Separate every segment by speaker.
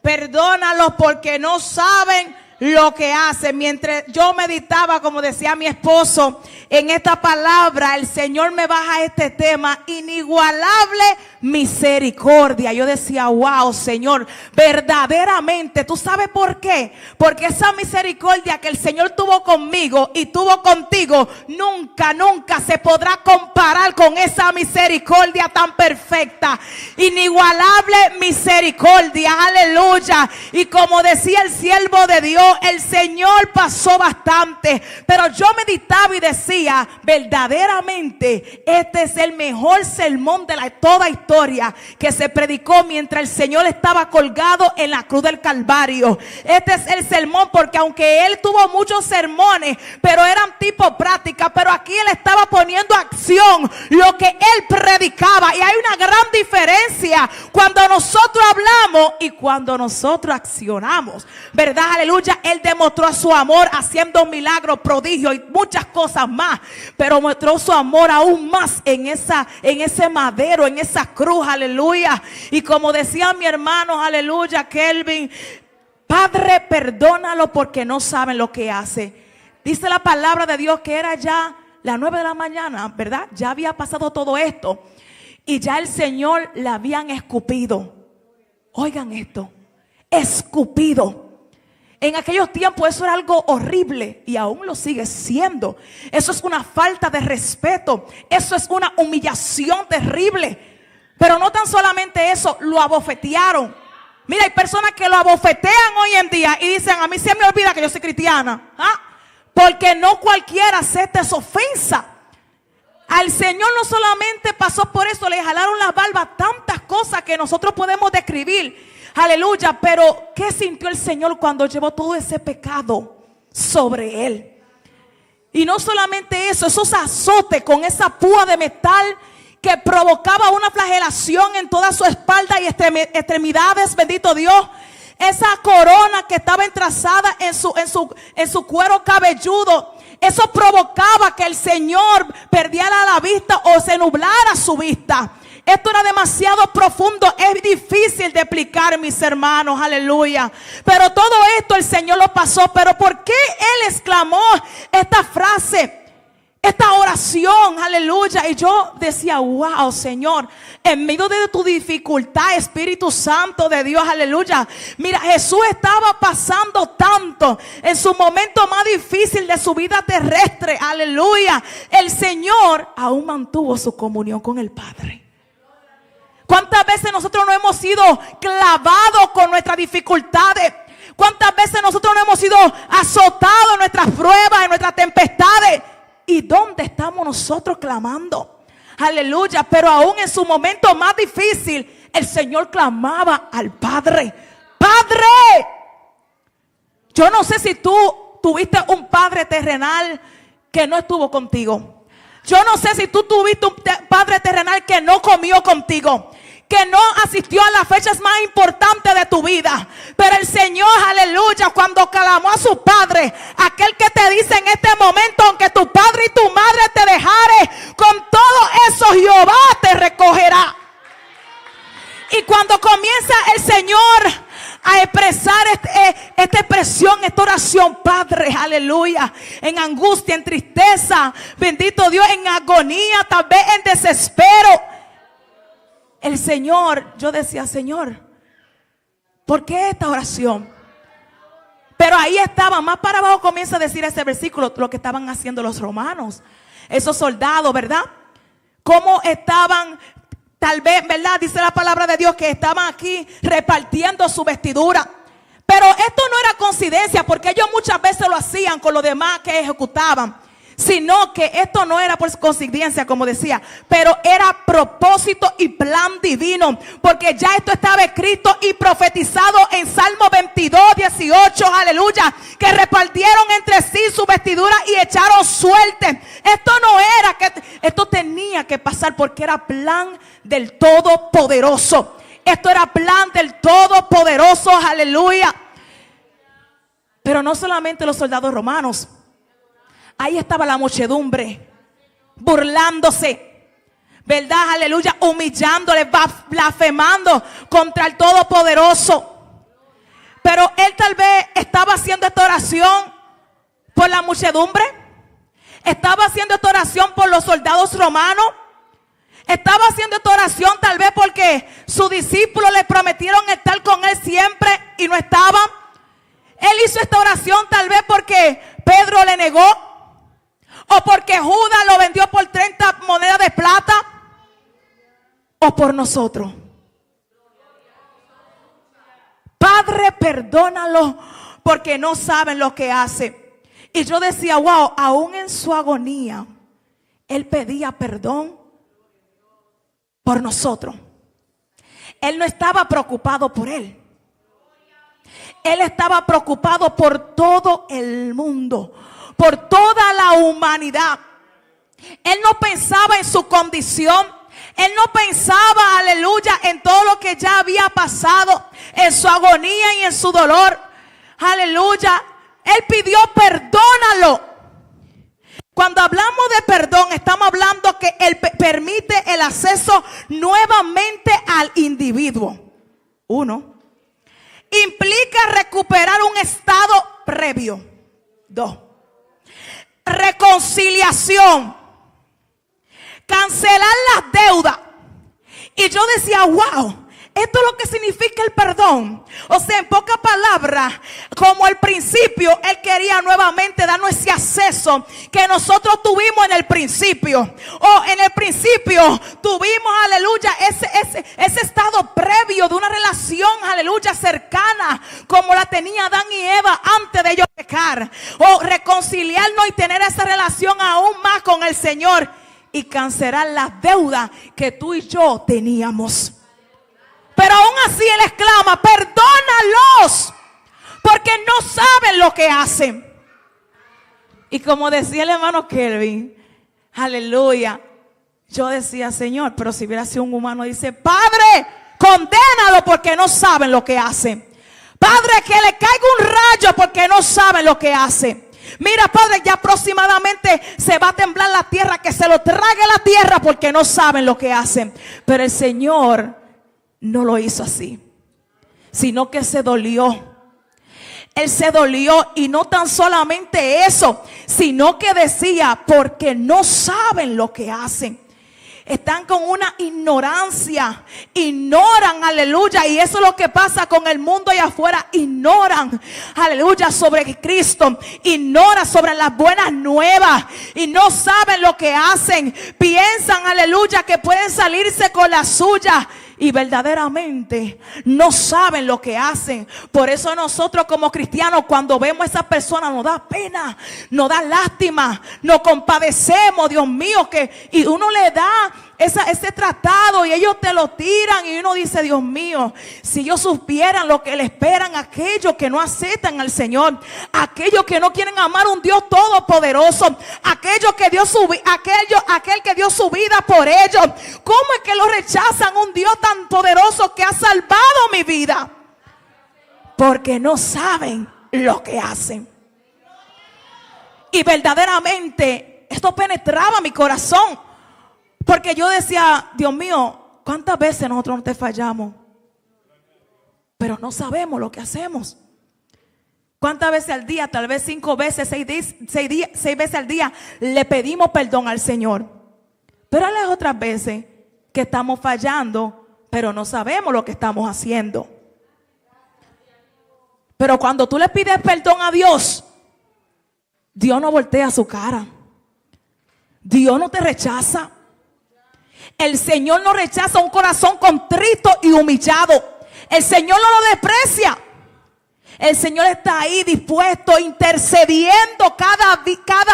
Speaker 1: perdónalos porque no saben lo que hacen. Mientras yo meditaba, como decía mi esposo, en esta palabra, el Señor me baja este tema: inigualable misericordia. Yo decía, wow, Señor, verdaderamente, ¿tú sabes por qué? Porque esa misericordia que el Señor tuvo conmigo y tuvo contigo, nunca se podrá comparar con esa misericordia tan perfecta. Inigualable misericordia, aleluya. Y como decía el siervo de Dios, el Señor pasó bastante, pero yo meditaba y decía, verdaderamente este es el mejor sermón de toda historia que se predicó mientras el Señor estaba colgado en la cruz del Calvario. Este es el sermón, porque aunque Él tuvo muchos sermones, pero eran tipo práctica, pero aquí Él estaba poniendo acción lo que Él predicaba. Y hay una gran diferencia cuando nosotros hablamos y cuando nosotros accionamos, ¿verdad? Aleluya. Él demostró su amor haciendo milagros, prodigios y muchas cosas más, pero mostró su amor aún más en ese madero, en esa cruz, aleluya. Y como decía mi hermano, aleluya, Kelvin, Padre, perdónalo porque no saben lo que hace. Dice la palabra de Dios que era ya las 9 de la mañana, ¿verdad? Ya había pasado todo esto y ya el Señor le habían escupido. Oigan esto, escupido. En aquellos tiempos eso era algo horrible y aún lo sigue siendo. Eso es una falta de respeto. Eso es una humillación terrible. Pero no tan solamente eso, lo abofetearon. Mira, hay personas que lo abofetean hoy en día y dicen, a mí se me olvida que yo soy cristiana. Porque no cualquiera acepta esa ofensa. Al Señor no solamente pasó por eso, le jalaron las barbas, tantas cosas que nosotros podemos describir. Aleluya, pero ¿qué sintió el Señor cuando llevó todo ese pecado sobre Él? Y no solamente eso, esos azotes con esa púa de metal que provocaba una flagelación en toda su espalda y extremidades, bendito Dios. Esa corona que estaba entrazada en su cuero cabelludo, eso provocaba que el Señor perdiera la vista o se nublara su vista. Esto era demasiado profundo, es difícil de explicar, mis hermanos, aleluya. Pero todo esto el Señor lo pasó. Pero ¿por qué Él exclamó esta frase, esta oración, aleluya? Y yo decía, wow, Señor, en medio de tu dificultad, Espíritu Santo de Dios, aleluya. Mira, Jesús estaba pasando tanto en su momento más difícil de su vida terrestre, aleluya. El Señor aún mantuvo su comunión con el Padre. ¿Cuántas veces nosotros no hemos sido clavados con nuestras dificultades? ¿Cuántas veces nosotros no hemos sido azotados en nuestras pruebas, en nuestras tempestades? ¿Y dónde estamos nosotros clamando? Aleluya. Pero aún en su momento más difícil, el Señor clamaba al Padre. ¡Padre! Yo no sé si tú tuviste un padre terrenal que no estuvo contigo. Yo no sé si tú tuviste un padre terrenal que no comió contigo, que no asistió a las fechas más importantes de tu vida. Pero el Señor, aleluya, cuando clamó a su Padre, aquel que te dice en este momento, aunque tu padre y tu madre te dejare, con todo eso Jehová te recogerá. Y cuando comienza el Señor a expresar esta expresión, esta oración, Padre, aleluya, en angustia, en tristeza, bendito Dios, en agonía, tal vez en desespero, el Señor, yo decía, Señor, ¿por qué esta oración? Pero ahí estaba, más para abajo comienza a decir ese versículo, lo que estaban haciendo los romanos, esos soldados, ¿verdad? Cómo estaban, tal vez, ¿verdad? Dice la palabra de Dios que estaban aquí repartiendo su vestidura. Pero esto no era coincidencia, porque ellos muchas veces lo hacían con los demás que ejecutaban. Sino que esto no era por coincidencia, como decía, pero era propósito y plan divino. Porque ya esto estaba escrito y profetizado en Salmo 22, 18, aleluya. Que repartieron entre sí su vestidura y echaron suerte. Esto no era, esto tenía que pasar porque era plan del Todopoderoso. Esto era plan del Todopoderoso, aleluya. Pero no solamente los soldados romanos. Ahí estaba la muchedumbre, burlándose, ¿verdad? Aleluya, humillándole, blasfemando contra el Todopoderoso. Pero él tal vez estaba haciendo esta oración por la muchedumbre. Estaba haciendo esta oración por los soldados romanos. Estaba haciendo esta oración tal vez porque sus discípulos le prometieron estar con él siempre y no estaban. Él hizo esta oración tal vez porque Pedro le negó, o porque Judas lo vendió por 30 monedas de plata, o por nosotros. Padre, perdónalo porque no saben lo que hace. Y yo decía, wow, aún en su agonía, él pedía perdón por nosotros. Él no estaba preocupado por él. Él estaba preocupado por todo el mundo, por toda la humanidad. Él no pensaba en su condición. Él no pensaba, aleluya, en todo lo que ya había pasado, en su agonía y en su dolor. Aleluya. Él pidió perdónalo. Cuando hablamos de perdón, estamos hablando que Él permite el acceso nuevamente al individuo. Uno. Implica recuperar un estado previo. Dos. Reconciliación. Cancelar las deudas. Y yo decía, wow, esto es lo que significa el perdón. O sea, en pocas palabras, como al principio, Él quería nuevamente darnos ese acceso que nosotros tuvimos en el principio. O en el principio tuvimos, aleluya, ese estado previo de una relación, aleluya, cercana, como la tenía Adán y Eva antes de ellos pecar. O reconciliarnos y tener esa relación aún más con el Señor. Y cancelar las deudas que tú y yo teníamos. Pero aún así Él exclama, perdónalos, porque no saben lo que hacen. Y como decía el hermano Kelvin, aleluya, yo decía, Señor, pero si hubiera sido un humano, dice, Padre, condénalo porque no saben lo que hacen. Padre, que le caiga un rayo porque no saben lo que hacen. Mira, Padre, ya aproximadamente se va a temblar la tierra, que se lo trague la tierra porque no saben lo que hacen. Pero el Señor no lo hizo así, sino que se dolió. Él se dolió, y no tan solamente eso, sino que decía, porque no saben lo que hacen. Están con una ignorancia, ignoran, aleluya, y eso es lo que pasa con el mundo allá afuera. Ignoran, aleluya, sobre Cristo, ignoran sobre las buenas nuevas y no saben lo que hacen. Piensan, aleluya, que pueden salirse con la suya y verdaderamente no saben lo que hacen. Por eso nosotros como cristianos, cuando vemos a esa persona, nos da pena, nos da lástima, nos compadecemos, Dios mío, y uno le da ese tratado y ellos te lo tiran y uno dice, Dios mío, si ellos supieran lo que le esperan a aquellos que no aceptan al Señor, aquellos que no quieren amar a un Dios todopoderoso, aquellos que aquel que dio su vida por ellos. ¿Cómo es que lo rechazan un Dios tan poderoso que ha salvado mi vida? Porque no saben lo que hacen. Y verdaderamente esto penetraba mi corazón, porque yo decía, Dios mío, ¿cuántas veces nosotros no te fallamos? Pero no sabemos lo que hacemos. ¿Cuántas veces al día? Tal vez 5 veces, 6 veces al día le pedimos perdón al Señor. Pero hay otras veces que estamos fallando, pero no sabemos lo que estamos haciendo. Pero cuando tú le pides perdón a Dios, Dios no voltea su cara. Dios no te rechaza. El Señor no rechaza un corazón contrito y humillado. El Señor no lo desprecia. El Señor está ahí dispuesto, intercediendo cada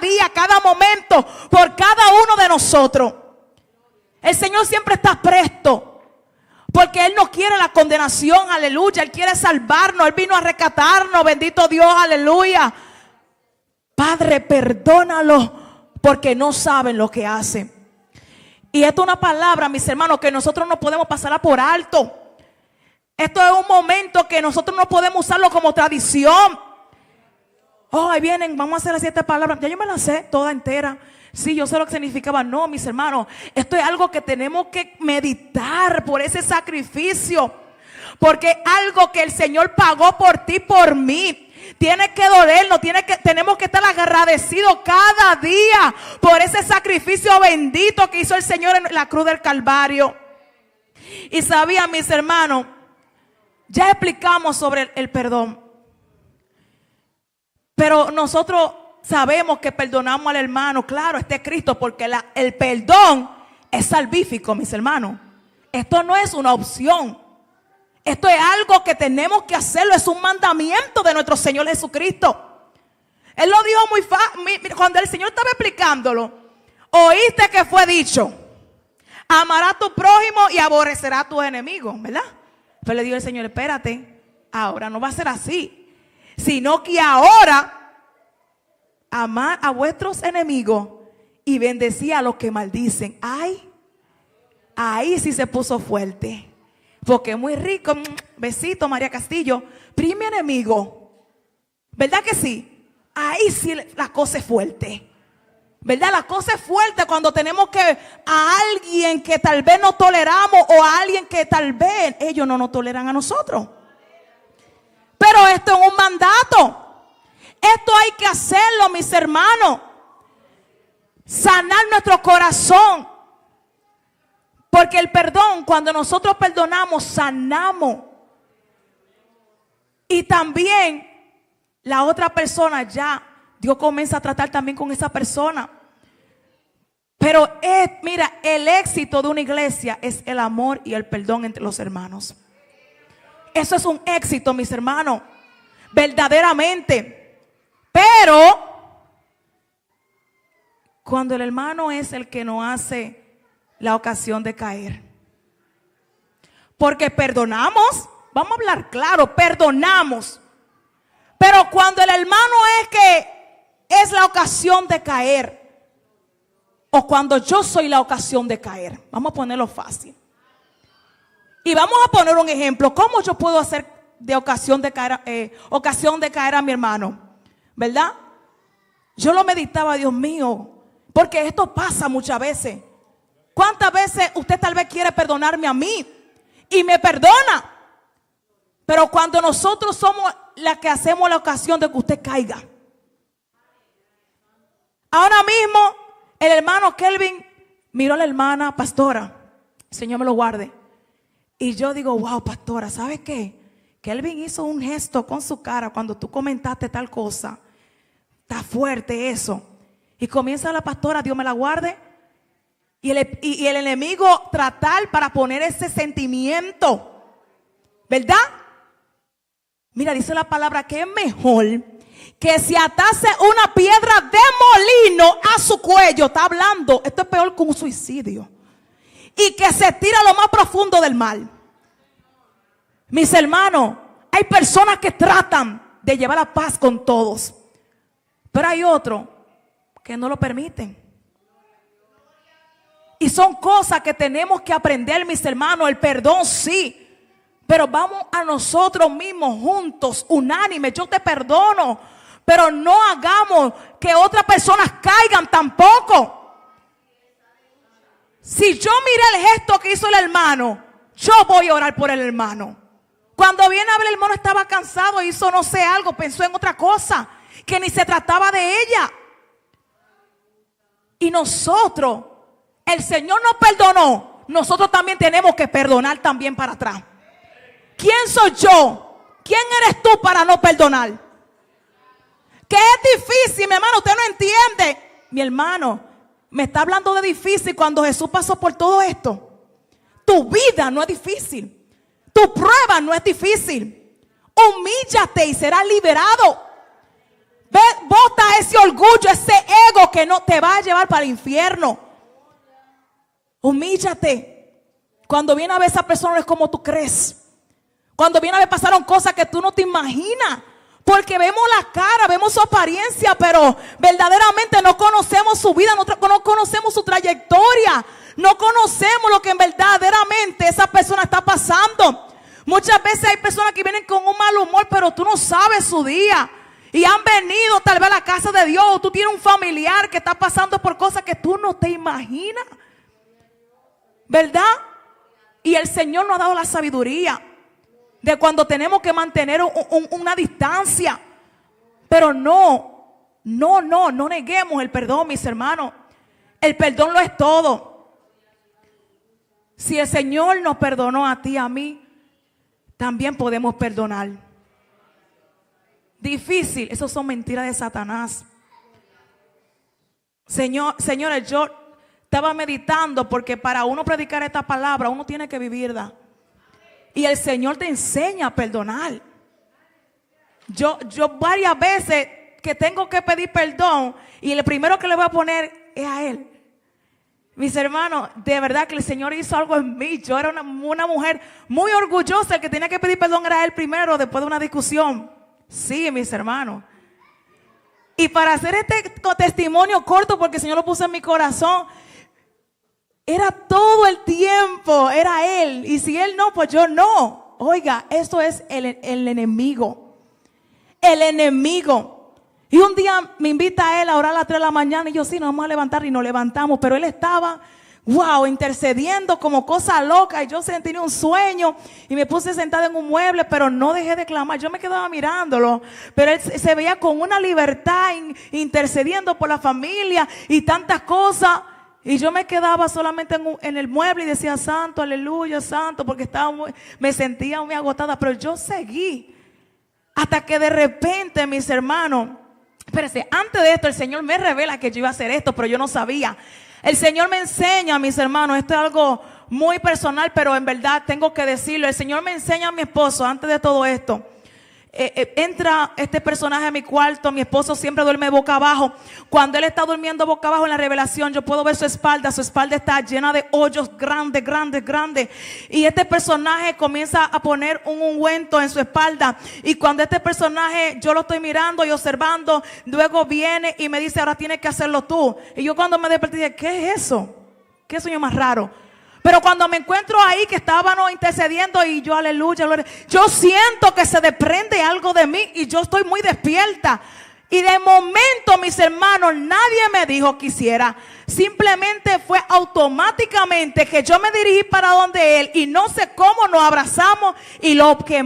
Speaker 1: día, cada momento, por cada uno de nosotros. El Señor siempre está presto, porque Él no quiere la condenación, aleluya. Él quiere salvarnos, Él vino a rescatarnos, bendito Dios, aleluya. Padre, perdónalos, porque no saben lo que hacen. Y esto es una palabra, mis hermanos, que nosotros no podemos pasarla por alto. Esto es un momento que nosotros no podemos usarlo como tradición. Oh, ahí vienen, vamos a hacer las 7 palabras. Ya yo me las sé toda entera. Sí, yo sé lo que significaba. No, mis hermanos, esto es algo que tenemos que meditar por ese sacrificio. porque algo que el Señor pagó por ti, por mí. Tiene que dolernos, tenemos que estar agradecidos cada día por ese sacrificio bendito que hizo el Señor en la cruz del Calvario. Y sabían, mis hermanos, ya explicamos sobre el perdón. Pero nosotros sabemos que perdonamos al hermano, claro, este Cristo, porque el perdón es salvífico, mis hermanos. Esto no es una opción. Esto es algo que tenemos que hacerlo, es un mandamiento de nuestro Señor Jesucristo. Él lo dijo muy fácil, cuando el Señor estaba explicándolo, oíste que fue dicho, amará a tu prójimo y aborrecerá a tus enemigos, ¿verdad? Pero le dijo el Señor, espérate, ahora no va a ser así, sino que ahora amad a vuestros enemigos y bendecid a los que maldicen. Ay, ahí sí se puso fuerte. Porque es muy rico, besito María Castillo, pero ¿y mi enemigo? ¿Verdad que sí? Ahí sí la cosa es fuerte. ¿Verdad? La cosa es fuerte cuando tenemos que a alguien que tal vez no toleramos o a alguien que tal vez ellos no nos toleran a nosotros. Pero esto es un mandato. Esto hay que hacerlo, mis hermanos. Sanar nuestro corazón. Porque el perdón, cuando nosotros perdonamos, sanamos. Y también la otra persona ya, Dios comienza a tratar también con esa persona. Pero mira, el éxito de una iglesia es el amor y el perdón entre los hermanos. Eso es un éxito, mis hermanos, verdaderamente. Pero cuando el hermano es el que nos hace la ocasión de caer. Porque perdonamos, vamos a hablar claro, perdonamos. Pero cuando el hermano es que es la ocasión de caer, o cuando yo soy la ocasión de caer, vamos a ponerlo fácil. Y vamos a poner un ejemplo, ¿cómo yo puedo hacer de ocasión de caer a mi hermano? ¿Verdad? Yo lo meditaba, Dios mío, porque esto pasa muchas veces. ¿Cuántas veces usted tal vez quiere perdonarme a mí y me perdona? Pero cuando nosotros somos las que hacemos la ocasión de que usted caiga. Ahora mismo el hermano Kelvin miró a la hermana pastora, Señor me lo guarde. Y yo digo, wow, pastora, ¿sabes qué? Kelvin hizo un gesto con su cara cuando tú comentaste tal cosa. Está fuerte eso. Y comienza la pastora, Dios me la guarde. Y el enemigo tratar para poner ese sentimiento, ¿verdad? Mira, dice la palabra que es mejor que si atase una piedra de molino a su cuello. Está hablando, esto es peor que un suicidio. Y que se tira a lo más profundo del mal. Mis hermanos, hay personas que tratan de llevar la paz con todos, pero hay otros que no lo permiten. Y son cosas que tenemos que aprender, mis hermanos. El perdón sí, pero vamos a nosotros mismos juntos, unánimes. Yo te perdono, pero no hagamos que otras personas caigan tampoco. Si yo miré el gesto que hizo el hermano, yo voy a orar por el hermano. Cuando viene a ver, el hermano estaba cansado, hizo no sé algo, pensó en otra cosa, que ni se trataba de ella. Y nosotros, el Señor nos perdonó, nosotros también tenemos que perdonar también para atrás. ¿Quién soy yo? ¿Quién eres tú para no perdonar? Que es difícil, mi hermano, usted no entiende. Mi hermano, me está hablando de difícil cuando Jesús pasó por todo esto. Tu vida no es difícil. Tu prueba no es difícil. Humíllate y serás liberado. Bota ese orgullo, ese ego que no te va a llevar para el infierno. Humíllate. Cuando viene a ver esa persona no es como tú crees. Cuando viene a ver pasaron cosas que tú no te imaginas. Porque vemos la cara, vemos su apariencia, pero verdaderamente no conocemos su vida, no conocemos su trayectoria. No conocemos lo que verdaderamente esa persona está pasando. Muchas veces hay personas que vienen con un mal humor, pero tú no sabes su día. Y han venido tal vez a la casa de Dios. O tú tienes un familiar que está pasando por cosas que tú no te imaginas. ¿Verdad? Y el Señor nos ha dado la sabiduría. de cuando tenemos que mantener una distancia. Pero no neguemos el perdón, mis hermanos. El perdón lo es todo. Si el Señor nos perdonó a ti y a mí, también podemos perdonar. Difícil, eso son mentiras de Satanás. Señores, yo estaba meditando porque para uno predicar esta palabra, uno tiene que vivirla. Y el Señor te enseña a perdonar. Yo varias veces que tengo que pedir perdón y el primero que le voy a poner es a Él. Mis hermanos, de verdad que el Señor hizo algo en mí. Yo era una mujer muy orgullosa. El que tenía que pedir perdón era Él primero después de una discusión. Sí, mis hermanos. Y para hacer este testimonio corto, porque el Señor lo puso en mi corazón, era todo el tiempo, era Él. Y si Él no, pues yo no. Oiga, esto es el enemigo. El enemigo. Y un día me invita a Él a orar a las 3 de la mañana. Y yo, sí, nos vamos a levantar, y nos levantamos. Pero Él estaba, intercediendo como cosa loca. Y yo tenía un sueño y me puse sentada en un mueble, pero no dejé de clamar. Yo me quedaba mirándolo. Pero Él se veía con una libertad intercediendo por la familia y tantas cosas. Y yo me quedaba solamente en el mueble y decía, santo, aleluya, santo, porque me sentía muy agotada. Pero yo seguí hasta que de repente, mis hermanos, espérense, antes de esto el Señor me revela que yo iba a hacer esto, pero yo no sabía. El Señor me enseña, mis hermanos, esto es algo muy personal, pero en verdad tengo que decirlo. El Señor me enseña a mi esposo, antes de todo esto. Entra este personaje a mi cuarto, mi esposo siempre duerme boca abajo. Cuando él está durmiendo boca abajo en la revelación, yo puedo ver su espalda está llena de hoyos grandes. Y este personaje comienza a poner un ungüento en su espalda. Y cuando este personaje, yo lo estoy mirando y observando, luego viene y me dice, ahora tienes que hacerlo tú. Y yo cuando me desperté dije, ¿qué es eso? ¿Qué sueño más raro? Pero cuando me encuentro ahí que estábamos intercediendo y yo, aleluya, yo siento que se desprende algo de mí y yo estoy muy despierta. Y de momento, mis hermanos, nadie me dijo que hiciera. Simplemente fue automáticamente que yo me dirigí para donde Él y no sé cómo nos abrazamos. Y lo que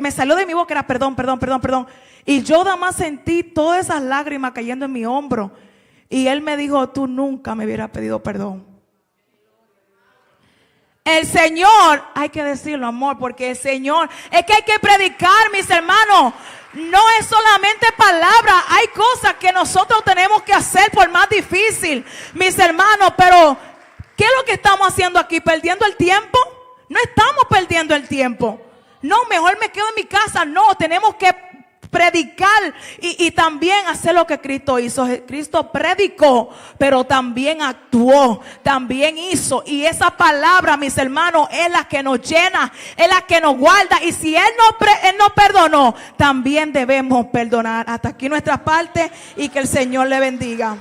Speaker 1: me salió de mi boca era perdón. Y yo nada más sentí todas esas lágrimas cayendo en mi hombro. Y Él me dijo, tú nunca me hubieras pedido perdón. El Señor, hay que decirlo, amor, porque el Señor, es que hay que predicar, mis hermanos. No es solamente palabra, hay cosas que nosotros tenemos que hacer por más difícil, mis hermanos. Pero, ¿qué es lo que estamos haciendo aquí? ¿Perdiendo el tiempo? No estamos perdiendo el tiempo. No, mejor me quedo en mi casa. No, tenemos que predicar y también hacer lo que Cristo hizo. Cristo predicó, pero también actuó, también hizo. Y esa palabra, mis hermanos, es la que nos llena, es la que nos guarda. Y si Él no perdonó, también debemos perdonar. Hasta aquí nuestra parte y que el Señor le bendiga.